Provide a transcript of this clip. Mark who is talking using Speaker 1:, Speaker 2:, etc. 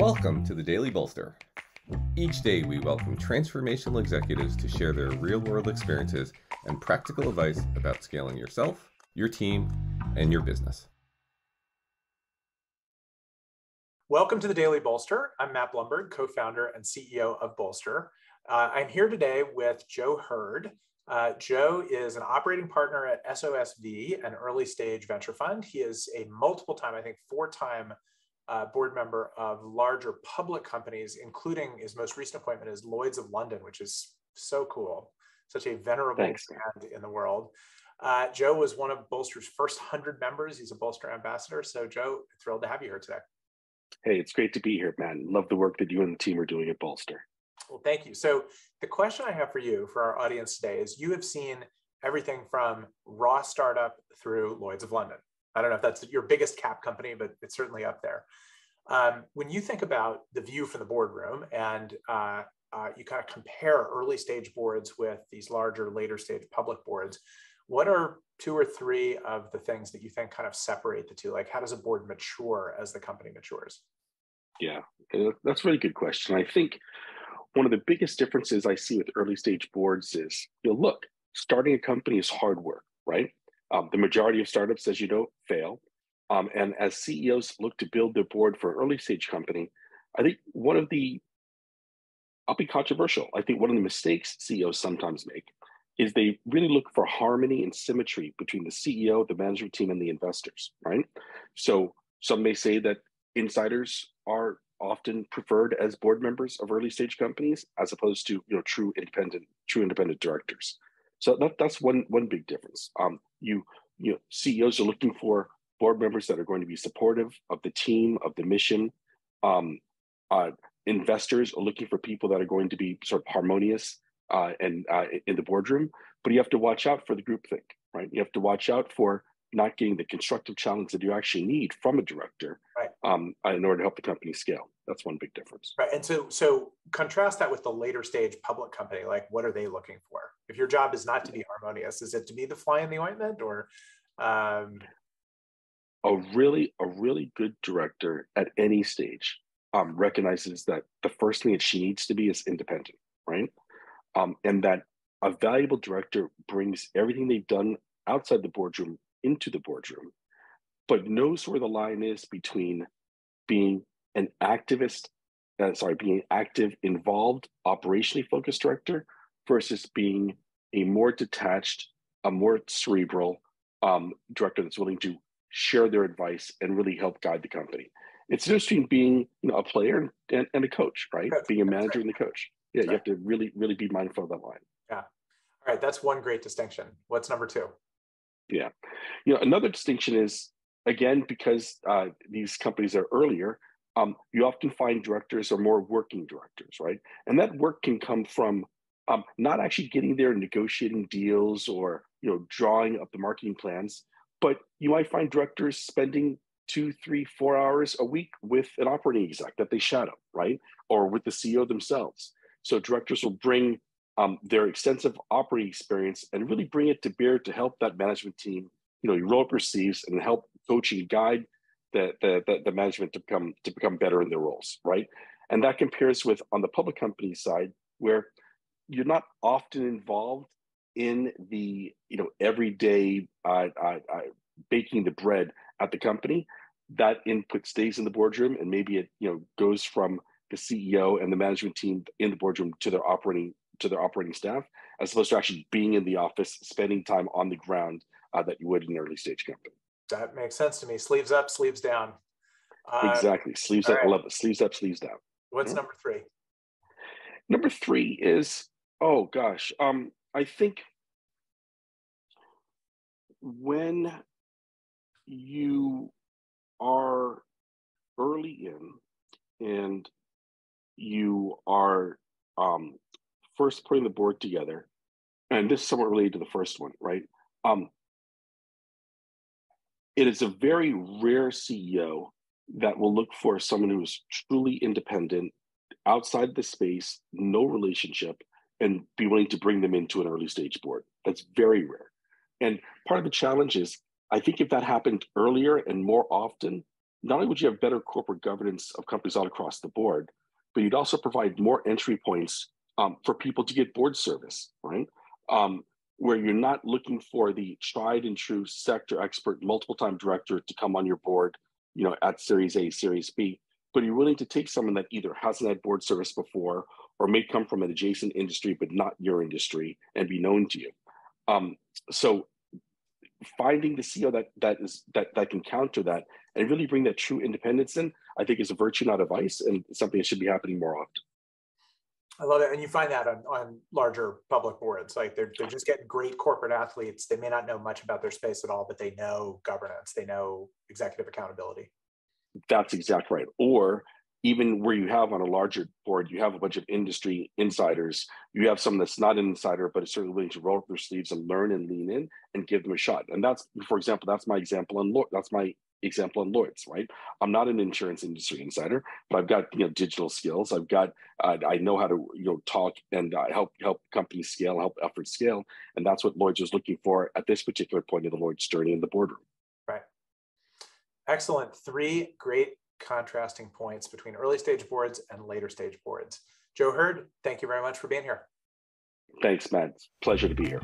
Speaker 1: Welcome to the Daily Bolster. Each day we welcome transformational executives to share their real-world experiences and practical advice about scaling yourself, your team, and your business.
Speaker 2: Welcome to the Daily Bolster. I'm Matt Blumberg, co-founder and CEO of Bolster. I'm here today with Joe Hurd. Joe is an operating partner at SOSD, an early stage venture fund. He is a multiple time, I think 4-time board member of larger public companies, including his most recent appointment as Lloyd's of London, which is so cool. Such a venerable brand in the world. Joe was one of Bolster's first 100 members. He's a Bolster ambassador. So Joe, thrilled to have you here today.
Speaker 3: Hey, it's great to be here, man. Love the work that you and the team are doing at Bolster.
Speaker 2: Well, thank you. So the question I have for you, for our audience today, is you have seen everything from raw startup through Lloyd's of London. I don't know if that's your biggest cap company, but it's certainly up there. When you think about the view from the boardroom and you kind of compare early stage boards with these larger, later stage public boards, what are 2 or 3 of the things that you think kind of separate the two? Like, how does a board mature as the company matures?
Speaker 3: Yeah, that's a really good question. I think one of the biggest differences I see with early stage boards is, look, starting a company is hard work, right? The majority of startups, as you know, fail. And as CEOs look to build their board for an early stage company, I think I'll be controversial. I think one of the mistakes CEOs sometimes make is they really look for harmony and symmetry between the CEO, the management team, and the investors, right? So some may say that insiders are often preferred as board members of early stage companies, as opposed to true independent directors. So that's one big difference. CEOs are looking for board members that are going to be supportive of the team, of the mission. Investors are looking for people that are going to be sort of harmonious and in the boardroom, but you have to watch out for the groupthink, right? You have to watch out for not getting the constructive challenge that you actually need from a director,
Speaker 2: right,
Speaker 3: in order to help the company scale. That's one big difference.
Speaker 2: Right, and so contrast that with the later stage public company. Like, what are they looking for? If your job is not to be harmonious, is it to be the fly in the ointment, or?
Speaker 3: A really good director at any stage recognizes that the first thing that she needs to be is independent, right? And that a valuable director brings everything they've done outside the boardroom into the boardroom, but knows where the line is between being an activist, being active, involved, operationally focused director versus being a more detached, a more cerebral director that's willing to share their advice and really help guide the company. It's the difference between being a player and a coach, right? Being a manager and the coach. Yeah, you have to really be mindful of that line.
Speaker 2: Yeah. All right, that's one great distinction. What's number 2?
Speaker 3: Yeah. Another distinction is, again, because these companies are earlier, you often find directors are more working directors, right? And that work can come from not actually getting there and negotiating deals or drawing up the marketing plans, but you might find directors spending 2, 3, 4 hours a week with an operating exec that they shadow, right? Or with the CEO themselves. So directors will bring their extensive operating experience and really bring it to bear to help that management team, you roll up your sleeves and help coach and guide the management to become better in their roles, right? And that compares with on the public company side, where you're not often involved in the everyday baking the bread at the company. That input stays in the boardroom, and maybe it goes from the CEO and the management team in the boardroom to their operating staff, as opposed to actually being in the office, spending time on the ground that you would in an early stage company.
Speaker 2: That makes sense to me. Sleeves up, sleeves down.
Speaker 3: Exactly. Sleeves up. Right. I love it. Sleeves up, sleeves down.
Speaker 2: What's number 3?
Speaker 3: Number 3 is, I think when you are early in and you are first putting the board together, and this is somewhat related to the first one, right? It is a very rare CEO that will look for someone who is truly independent, outside the space, no relationship, and be willing to bring them into an early stage board. That's very rare. And part of the challenge is, I think if that happened earlier and more often, not only would you have better corporate governance of companies all across the board, but you'd also provide more entry points for people to get board service, right? Where you're not looking for the tried and true sector expert, multiple time director to come on your board, at Series A, Series B, but you're willing to take someone that either hasn't had board service before or may come from an adjacent industry, but not your industry and be known to you. So finding the CEO that can counter that and really bring that true independence in, I think is a virtue, not a vice, and something that should be happening more often.
Speaker 2: I love it. And you find that on larger public boards, like they're just getting great corporate athletes. They may not know much about their space at all, but they know governance, they know executive accountability. That's
Speaker 3: exactly right. Or even where you have on a larger board, you have a bunch of industry insiders. You have someone that's not an insider, but is certainly willing to roll up their sleeves and learn and lean in and give them a shot. And that's, for example, that's my example on Lloyd's, right? I'm not an insurance industry insider, but I've got digital skills. I've got I know how to talk and help companies scale, help efforts scale, and that's what Lloyd's was looking for at this particular point of the Lloyd's journey in the boardroom.
Speaker 2: Right. Excellent. 3 great contrasting points between early stage boards and later stage boards. Joe Hurd, thank you very much for being here.
Speaker 3: Thanks, Matt. Pleasure to be here.